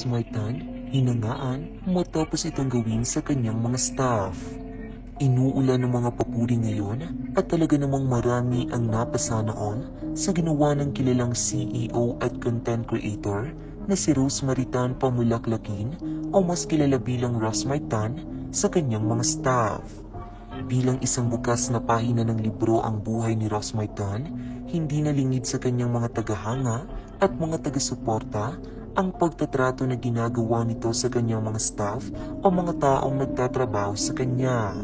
Rosmartan, hinangaan matapos itong gawin sa kanyang mga staff. Inuulan ng mga papuri ngayon at talaga namang marami ang napasana all sa ginawa ng kilalang CEO at content creator na si Rosmartan Pamulaklakin o mas kilala bilang Rosmartan sa kanyang mga staff. Bilang isang bukas na pahina ng libro ang buhay ni Rosmartan, hindi nalingid sa kanyang mga tagahanga at mga taga-suporta ang pagtatrato na ginagawa nito sa kanyang mga staff o mga taong nagtatrabaho sa kanya.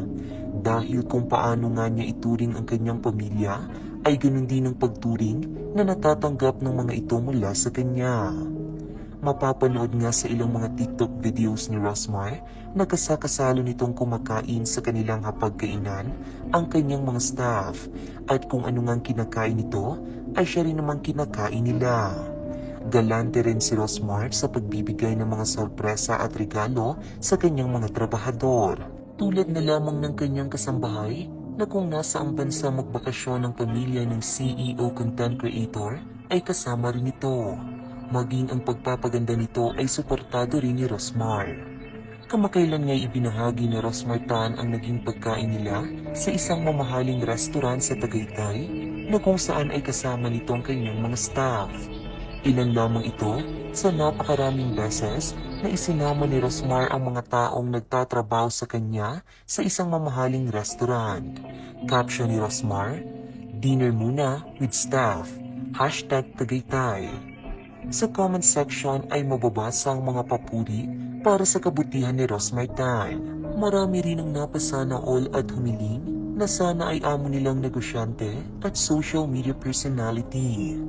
Dahil kung paano nga niya ituring ang kanyang pamilya, ay ganun din ang pagturing na natatanggap ng mga ito mula sa kanya. Mapapanood nga sa ilang mga TikTok videos ni Rosmar na kasakasalo nitong kumakain sa kanilang hapagkainan ang kanyang mga staff at kung ano ngang kinakain nito ay siya rin namang kinakain nila. Galante rin si Rosmar sa pagbibigay ng mga sorpresa at regalo sa kanyang mga trabahador. Tulad na lamang ng kanyang kasambahay na kung nasa ang bansa magbakasyon ng pamilya ng CEO content creator ay kasama rin ito. Maging ang pagpapaganda nito ay suportado rin ni Rosmar. Kamakailan nga'y ibinahagi ni Rosmartan ang naging pagkain nila sa isang mamahaling restaurant sa Tagaytay na kung saan ay kasama nito ang kanyang mga staff. Ilan lamang ito sa napakaraming beses na isinama ni Rosmar ang mga taong nagtatrabaho sa kanya sa isang mamahaling restaurant. Caption ni Rosmar, "Dinner muna with staff, #Tagaytay." Sa comment section ay mababasa ang mga papuri para sa kabutihan ni Rosmartan. Marami rin ang napasana all at humiling na sana ay amo nilang negosyante at social media personality.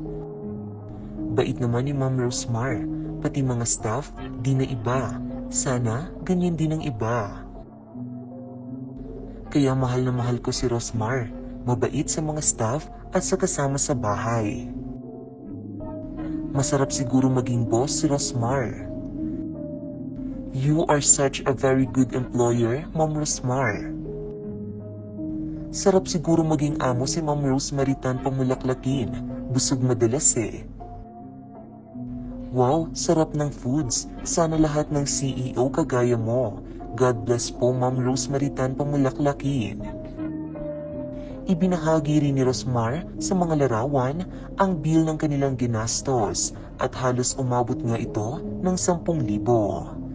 Bait naman ni Ma'am Rosmar, pati mga staff di na iba. Sana ganyan din ang iba. Kaya mahal na mahal ko si Rosmar, mabait sa mga staff at sa kasama sa bahay. Masarap siguro maging boss si Rosmar. You are such a very good employer, Ma'am Rosmar. Sarap siguro maging amo si Ma'am Rosmaritan Pamulaklakin. Busog madalas eh. Wow, sarap ng foods. Sana lahat ng CEO kagaya mo. God bless po, Ma'am Rosmaritan Pamulaklakin. Ibinahagi rin ni Rosmar sa mga larawan ang bill ng kanilang ginastos at halos umabot nga ito ng 10,000.